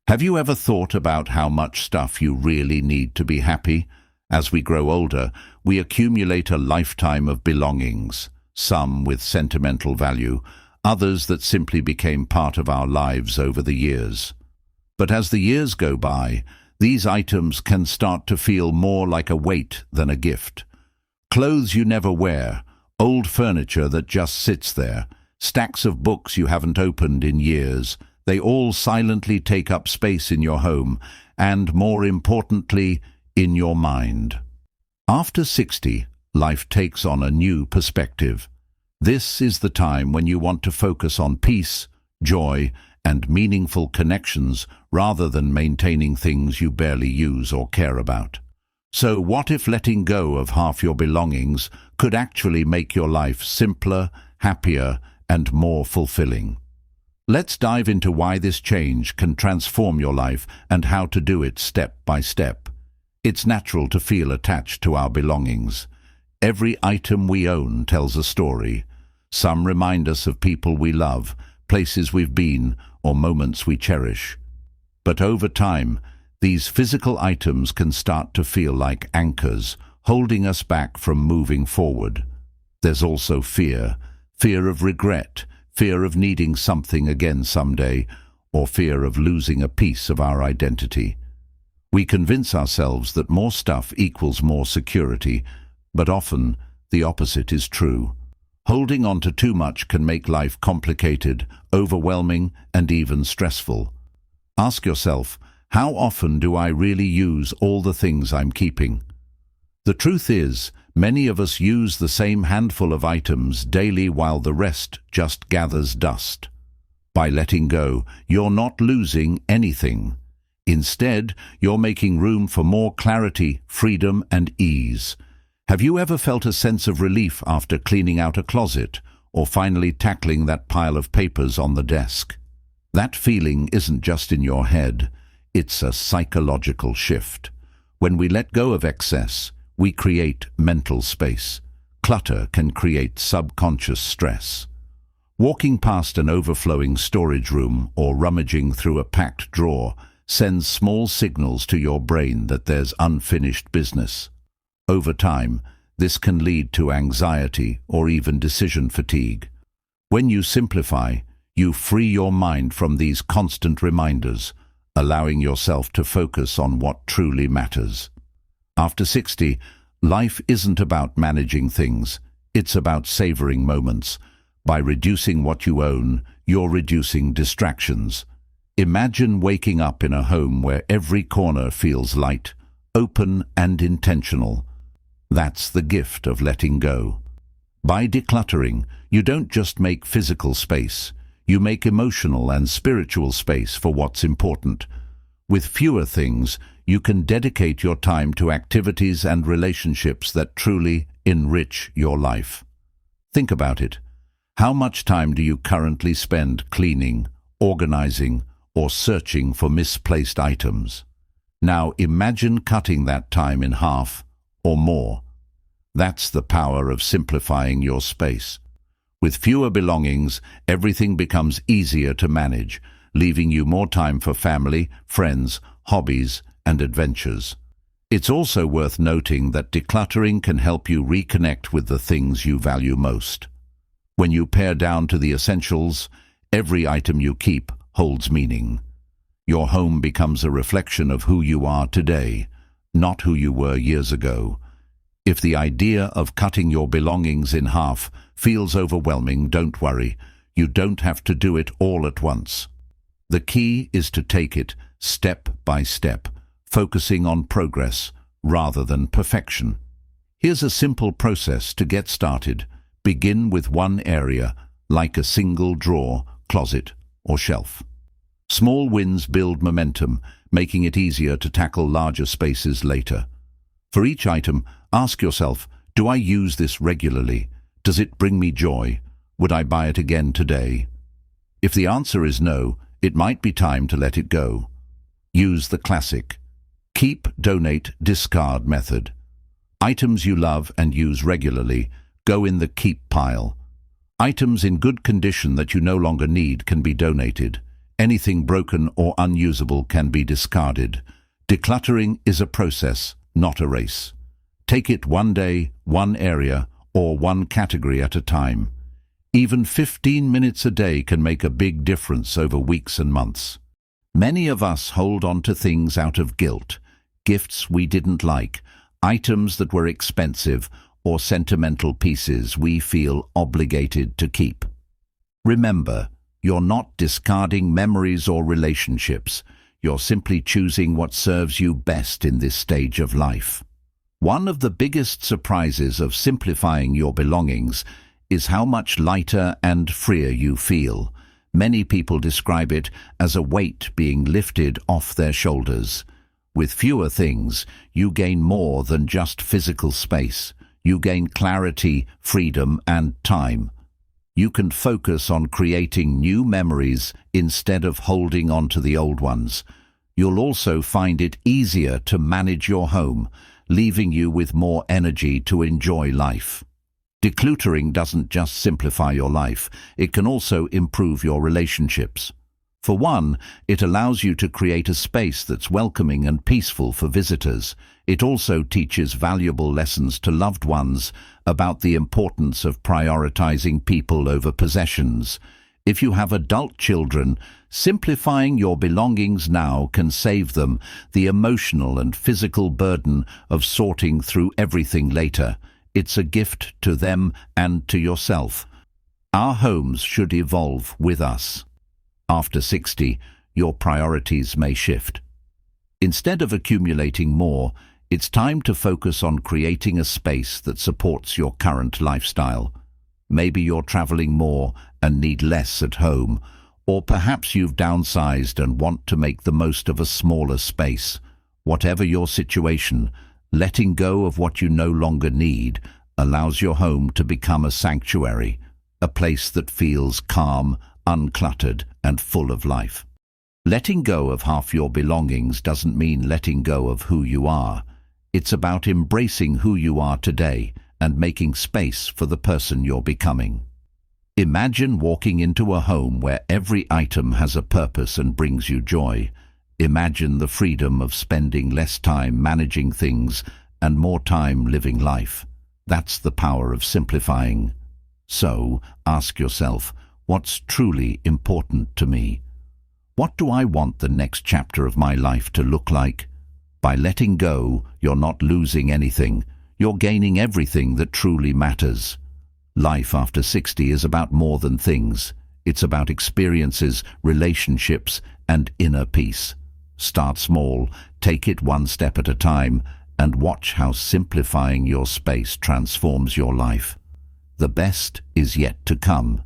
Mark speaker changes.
Speaker 1: Have you ever thought about how much stuff you really need to be happy? As we grow older, we accumulate a lifetime of belongings, some with sentimental value, others that simply became part of our lives over the years. But as the years go by, these items can start to feel more like a weight than a gift. Clothes you never wear, old furniture that just sits there, stacks of books you haven't opened in years, they all silently take up space in your home and, more importantly, in your mind. After 60, life takes on a new perspective. This is the time when you want to focus on peace, joy, and meaningful connections rather than maintaining things you barely use or care about. So what if letting go of half your belongings could actually make your life simpler, happier, and more fulfilling? Let's dive into why this change can transform your life and how to do it step by step. It's natural to feel attached to our belongings. Every item we own tells a story. Some remind us of people we love, places we've been, or moments we cherish. But over time, these physical items can start to feel like anchors, holding us back from moving forward. There's also fear of regret, fear of needing something again someday, or fear of losing a piece of our identity. We convince ourselves that more stuff equals more security, but often the opposite is true. Holding on to too much can make life complicated, overwhelming, and even stressful. Ask yourself, how often do I really use all the things I'm keeping? The truth is, many of us use the same handful of items daily while the rest just gathers dust. By letting go, you're not losing anything. Instead, you're making room for more clarity, freedom, and ease. Have you ever felt a sense of relief after cleaning out a closet or finally tackling that pile of papers on the desk? That feeling isn't just in your head, it's a psychological shift. When we let go of excess, we create mental space. Clutter can create subconscious stress. Walking past an overflowing storage room or rummaging through a packed drawer sends small signals to your brain that there's unfinished business. Over time, this can lead to anxiety or even decision fatigue. When you simplify, you free your mind from these constant reminders, allowing yourself to focus on what truly matters. After 60, life isn't about managing things, it's about savoring moments. By reducing what you own, you're reducing distractions. Imagine waking up in a home where every corner feels light, open, and intentional. That's the gift of letting go. By decluttering, you don't just make physical space, you make emotional and spiritual space for what's important. With fewer things, you can dedicate your time to activities and relationships that truly enrich your life. Think about it. How much time do you currently spend cleaning, organizing, or searching for misplaced items? Now imagine cutting that time in half or more. That's the power of simplifying your space. With fewer belongings, everything becomes easier to manage, leaving you more time for family, friends, hobbies, and adventures. It's also worth noting that decluttering can help you reconnect with the things you value most. When you pare down to the essentials, every item you keep holds meaning. Your home becomes a reflection of who you are today, not who you were years ago. If the idea of cutting your belongings in half feels overwhelming, don't worry. You don't have to do it all at once. The key is to take it step by step, focusing on progress rather than perfection. Here's a simple process to get started. Begin with one area, like a single drawer, closet, or shelf. Small wins build momentum, making it easier to tackle larger spaces later. For each item, ask yourself, do I use this regularly? Does it bring me joy? Would I buy it again today? If the answer is no, it might be time to let it go. Use the classic keep, donate, discard method. Items you love and use regularly go in the keep pile. Items in good condition that you no longer need can be donated. Anything broken or unusable can be discarded. Decluttering is a process, not a race. Take it one day, one area, or one category at a time. Even 15 minutes a day can make a big difference over weeks and months. Many of us hold on to things out of guilt, gifts we didn't like, items that were expensive, or sentimental pieces we feel obligated to keep. Remember, you're not discarding memories or relationships. You're simply choosing what serves you best in this stage of life. One of the biggest surprises of simplifying your belongings is how much lighter and freer you feel. Many people describe it as a weight being lifted off their shoulders. With fewer things, you gain more than just physical space. You gain clarity, freedom, and time. You can focus on creating new memories instead of holding on to the old ones. You'll also find it easier to manage your home, leaving you with more energy to enjoy life. Decluttering doesn't just simplify your life, it can also improve your relationships. For one, it allows you to create a space that's welcoming and peaceful for visitors. It also teaches valuable lessons to loved ones about the importance of prioritizing people over possessions. If you have adult children, simplifying your belongings now can save them the emotional and physical burden of sorting through everything later. It's a gift to them and to yourself. Our homes should evolve with us. After 60, your priorities may shift. Instead of accumulating more, it's time to focus on creating a space that supports your current lifestyle. Maybe you're traveling more and need less at home, or perhaps you've downsized and want to make the most of a smaller space. Whatever your situation, letting go of what you no longer need allows your home to become a sanctuary, a place that feels calm, uncluttered, and full of life. Letting go of half your belongings doesn't mean letting go of who you are. It's about embracing who you are today and making space for the person you're becoming. Imagine walking into a home where every item has a purpose and brings you joy. Imagine the freedom of spending less time managing things and more time living life. That's the power of simplifying. So, ask yourself, what's truly important to me? What do I want the next chapter of my life to look like? By letting go, you're not losing anything. You're gaining everything that truly matters. Life after 60 is about more than things. It's about experiences, relationships, and inner peace. Start small, take it one step at a time, and watch how simplifying your space transforms your life. The best is yet to come.